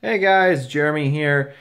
Hey guys, Jeremy here.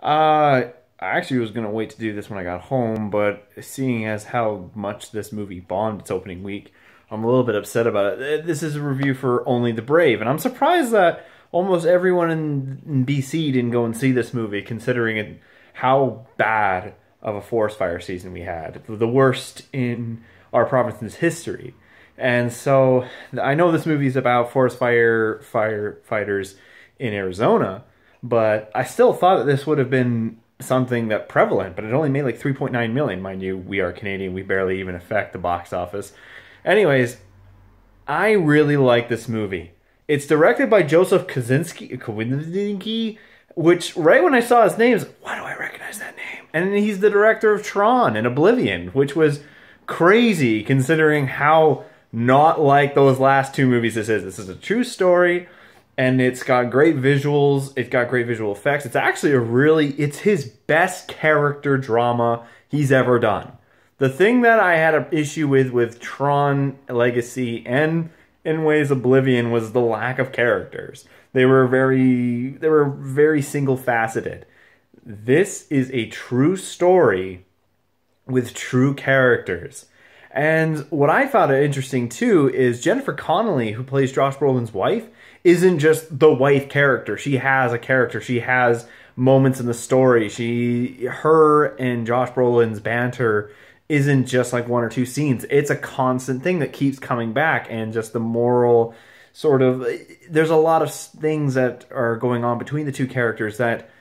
I actually was gonna wait to do this when I got home, but seeing as how much this movie bombed its opening week, I'm a little bit upset about it. This is a review for Only the Brave, and I'm surprised that almost everyone in BC didn't go and see this movie, considering how bad of a forest fire season we had, the worst in our province's history. And so I know this movie is about forest firefighters in Arizona, but I still thought that this would have been something that prevalent, but it only made like 3.9 million. Mind you, we are Canadian, we barely even affect the box office. Anyways, I really like this movie. It's directed by Joseph Kosinski, which right when I saw his name, why do I recognize that name? And he's the director of Tron and Oblivion, which was crazy considering how not like those last two movies this is. This is a true story, and it's got great visuals, it's got great visual effects. It's actually it's his best character drama he's ever done. The thing that I had an issue with Tron Legacy and in ways Oblivion was the lack of characters. They were very single faceted. This is a true story with true characters. And what I found interesting too is Jennifer Connelly, who plays Josh Brolin's wife, isn't just the wife character. She has a character. She has moments in the story. Her and Josh Brolin's banter isn't just like one or two scenes. It's a constant thing that keeps coming back, and just the moral sort of, there's a lot of things that are going on between the two characters that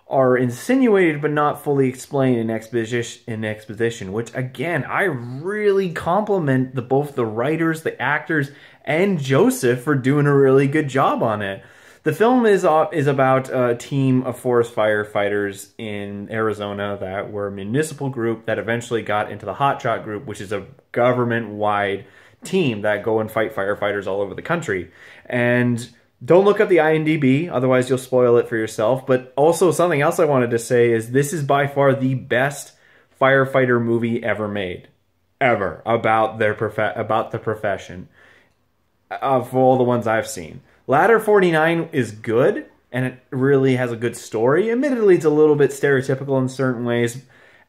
are insinuated but not fully explained in exposition, which again, I really compliment both the writers, the actors, and Joseph for doing a really good job on it. The film is about a team of forest firefighters in Arizona that were a municipal group that eventually got into the Hotshot Group, which is a government-wide team that go and fight firefighters all over the country. And don't look up the IMDb, otherwise you'll spoil it for yourself. But also something else I wanted to say is this is by far the best firefighter movie ever made. Ever. About the profession. Of all the ones I've seen. Ladder 49 is good, and it really has a good story. Admittedly, it's a little bit stereotypical in certain ways,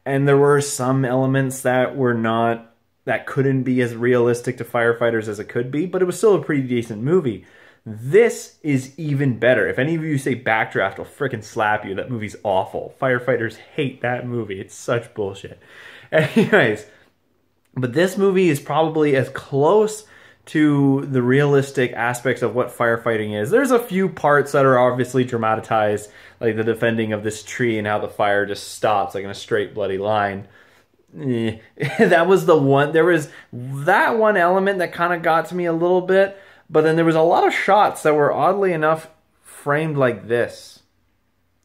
and there were some elements that couldn't be as realistic to firefighters as it could be, but it was still a pretty decent movie. This is even better. If any of you say Backdraft, I'll freaking slap you. That movie's awful. Firefighters hate that movie. It's such bullshit. Anyways, but this movie is probably as close to the realistic aspects of what firefighting is. There's a few parts that are obviously dramatized, like the defending of this tree and how the fire just stops like in a straight bloody line. That was the one. There was that one element that kind of got to me a little bit, but then there was a lot of shots that were oddly enough framed like this.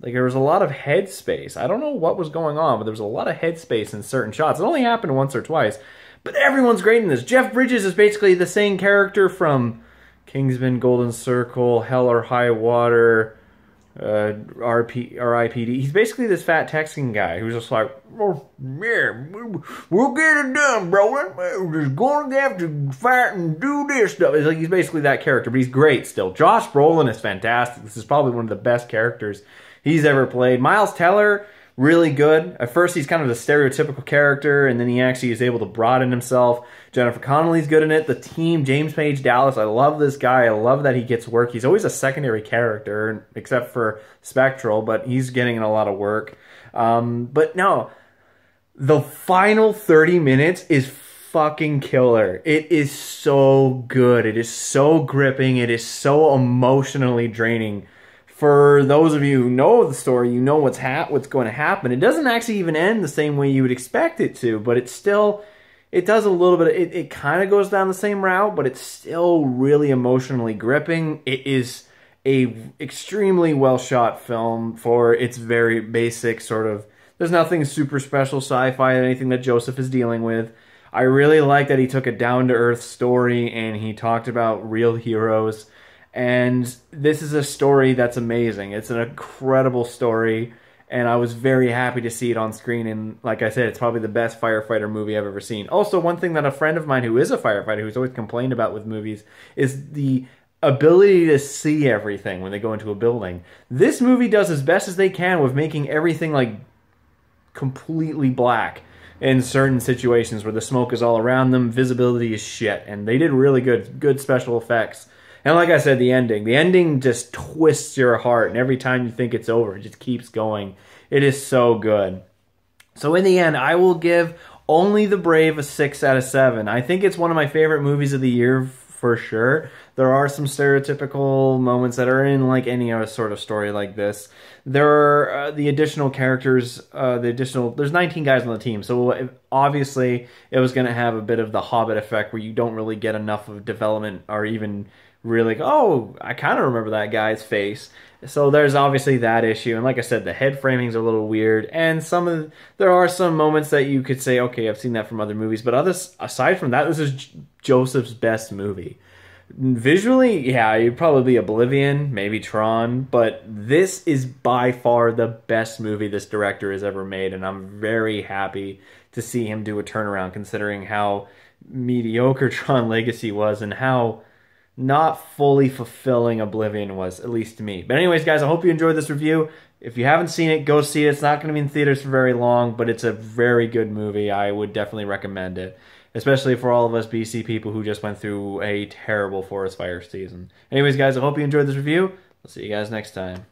Like there was a lot of headspace. I don't know what was going on, but there was a lot of headspace in certain shots. It only happened once or twice. But everyone's great in this. Jeff Bridges is basically the same character from Kingsman, Golden Circle, Hell or High Water, R.I.P.D. He's basically this fat Texan guy who's just like, oh, yeah, we'll get it done, bro. We're just going to have to fight and do this stuff. It's like he's basically that character, but he's great still. Josh Brolin is fantastic. This is probably one of the best characters he's ever played. Miles Teller, really good. At first, he's kind of the stereotypical character, and then he actually is able to broaden himself. Jennifer Connelly's good in it. The team, James Page Dallas, I love this guy. I love that he gets work. He's always a secondary character, except for Spectral, but he's getting in a lot of work. But no, the final 30 minutes is fucking killer. It is so good. It is so gripping. It is so emotionally draining. For those of you who know the story, you know what's going to happen. It doesn't actually even end the same way you would expect it to, but it does a little bit. It kind of goes down the same route, but it's still really emotionally gripping. It is a extremely well shot film for its very basic sort of. There's nothing super special sci-fi or anything that Joseph is dealing with. I really like that he took a down to earth story and he talked about real heroes. And this is a story that's amazing. It's an incredible story, and I was very happy to see it on screen. And like I said, it's probably the best firefighter movie I've ever seen. Also, one thing that a friend of mine who is a firefighter, who's always complained about with movies, is the ability to see everything when they go into a building. This movie does as best as they can with making everything like completely black in certain situations where the smoke is all around them, visibility is shit, and they did really good special effects. And like I said, the ending just twists your heart, and every time you think it's over, it just keeps going. It is so good. So in the end, I will give Only the Brave a 6 out of 7. I think it's one of my favorite movies of the year for sure. There are some stereotypical moments that are in like any other sort of story like this. There are the additional characters, there's 19 guys on the team, so obviously it was going to have a bit of the Hobbit effect where you don't really get enough of development or even really, oh, I kind of remember that guy's face. So there's obviously that issue, and like I said, the head framing's a little weird, and there are some moments that you could say, okay, I've seen that from other movies, but aside from that, this is Joseph's best movie. Visually, yeah, you'd probably be Oblivion, maybe Tron, but this is by far the best movie this director has ever made, and I'm very happy to see him do a turnaround considering how mediocre Tron Legacy was and how not fully fulfilling Oblivion was, at least to me. But anyways, guys, I hope you enjoyed this review. If you haven't seen it, go see it. It's not going to be in theaters for very long, but it's a very good movie. I would definitely recommend it, especially for all of us BC people who just went through a terrible forest fire season. Anyways, guys, I hope you enjoyed this review. I'll see you guys next time.